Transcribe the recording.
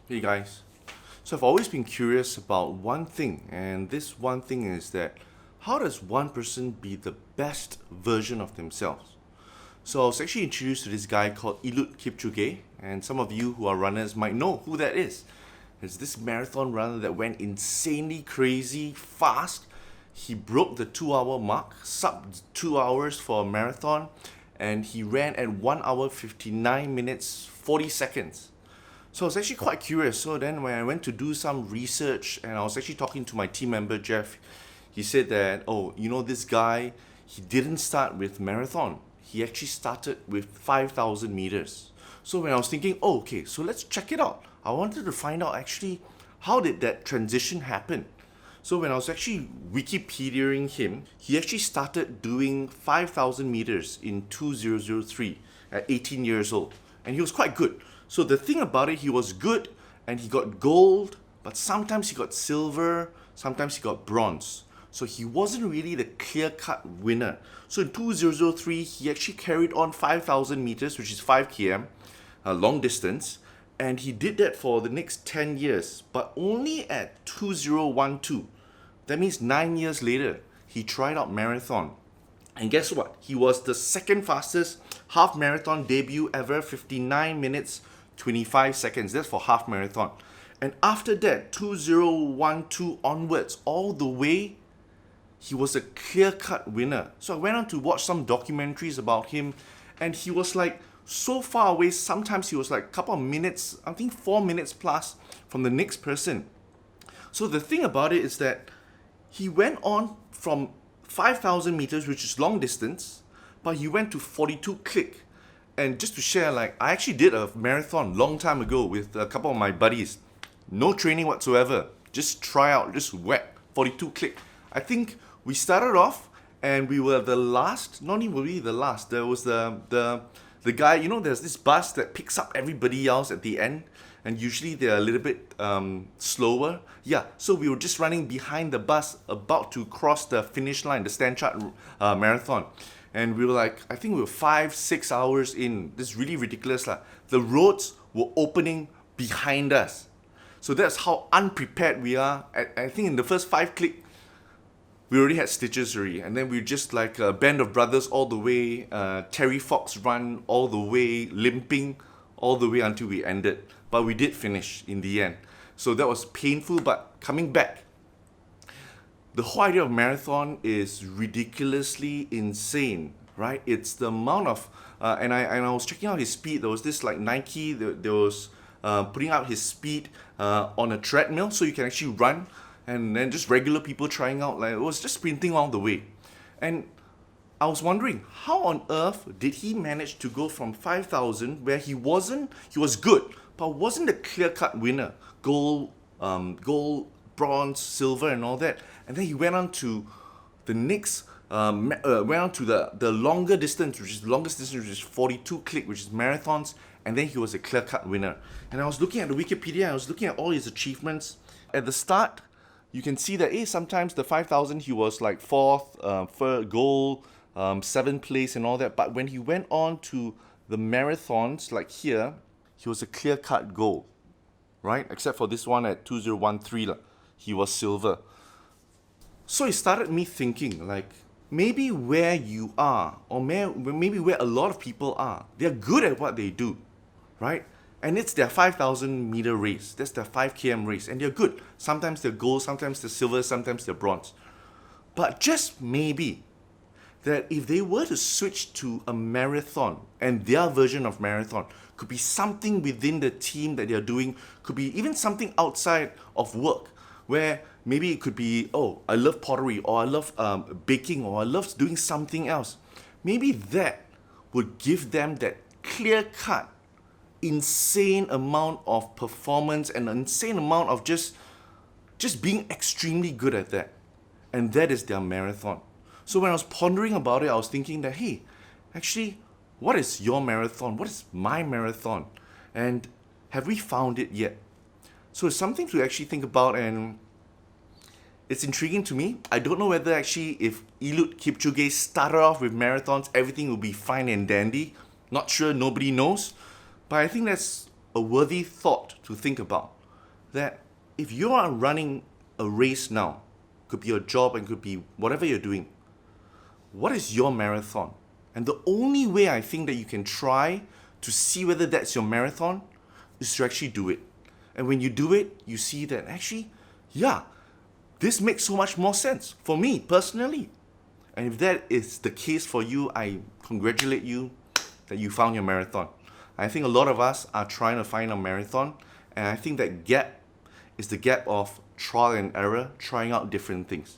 Hey guys. So I've always been curious about one thing, and this one thing is that how does one person be the best version of themselves? So I was actually introduced to this guy called Eliud Kipchoge, and some of you who are runners might know who that is. It's this marathon runner that went insanely crazy fast. He broke the 2 hour mark, sub 2 hours for a marathon, and he ran at 1 hour 59 minutes 40 seconds. So I was actually quite curious. So then when I went to do some research and I was actually talking to my team member Jeff, he said that, oh, this guy, he didn't start with marathon. He actually started with 5,000 meters. So when I was thinking, oh, okay, so let's check it out. I wanted to find out actually how did that transition happen. So when I was actually Wikipediaing him, he actually started doing 5,000 meters in 2003 at 18 years old. And he was quite good. So the thing about it, he was good and he got gold, but sometimes he got silver, sometimes he got bronze. So he wasn't really the clear-cut winner. So in 2003, he actually carried on 5,000 meters, which is 5 km, long distance, and he did that for the next 10 years, but only at 2012. That means 9 years later, he tried out marathon. And guess what? He was the second fastest half marathon debut ever, 59 minutes 25 seconds. That's for half marathon. And after that, 2012 onwards, all the way, he was a clear-cut winner. So I went on to watch some documentaries about him, and he was like so far away. Sometimes he was like a couple of minutes, I think 4 minutes plus from the next person. So the thing about it is that he went on from 5,000 meters, which is long distance, but he went to 42 click. And just to share, like, I actually did a marathon long time ago with a couple of my buddies. No training whatsoever. Just try out, just whack, 42 click. I think we started off and we were the last, not even really the last. There was the guy, there's this bus that picks up everybody else at the end. And usually they're a little bit slower. Yeah, so we were just running behind the bus about to cross the finish line, the Stand Chart marathon. And we were like, I think we were 5-6 hours in. This is really ridiculous. The roads were opening behind us. So that's how unprepared we are. I think in the first 5 click, we already had stitches already. And then we were just like a band of brothers all the way, Terry Fox run all the way, limping all the way until we ended. But we did finish in the end. So that was painful, but coming back, the whole idea of marathon is ridiculously insane, right? It's the amount of, and I was checking out his speed. There was this like Nike, there was putting out his speed on a treadmill so you can actually run, and then just regular people trying out, like it was just sprinting all the way. And I was wondering, how on earth did he manage to go from 5,000 where he was good, but wasn't a clear-cut winner, gold, bronze, silver, and all that, and then he went on to the next, went on to the longer distance, which is the longest distance, which is 42 click, which is marathons, and then he was a clear-cut winner. And I was looking at the Wikipedia, I was looking at all his achievements. At the start, you can see that sometimes the 5,000 he was like fourth, for gold, seventh place and all that. But when he went on to the marathons, like here, he was a clear-cut gold, right? Except for this one at 2013, he was silver. So it started me thinking, like, maybe where you are, or maybe where a lot of people are, they're good at what they do, right? And it's their 5,000 meter race. That's their 5 km race. And they're good. Sometimes they're gold, sometimes they're silver, sometimes they're bronze. But just maybe, that if they were to switch to a marathon, and their version of marathon could be something within the team that they're doing, could be even something outside of work, where maybe it could be, oh, I love pottery, or I love baking, or I love doing something else. Maybe that would give them that clear-cut, insane amount of performance and an insane amount of just being extremely good at that. And that is their marathon. So when I was pondering about it, I was thinking that, hey, actually, what is your marathon? What is my marathon? And have we found it yet? So it's something to actually think about, and it's intriguing to me. I don't know whether actually if Eliud Kipchoge started off with marathons, everything will be fine and dandy. Not sure, nobody knows. But I think that's a worthy thought to think about. that if you are running a race now, could be your job and could be whatever you're doing, what is your marathon? And the only way I think that you can try to see whether that's your marathon is to actually do it. And when you do it, you see that actually, yeah, this makes so much more sense for me personally. And if that is the case for you, I congratulate you that you found your marathon. I think a lot of us are trying to find a marathon, and I think that gap is the gap of trial and error, trying out different things.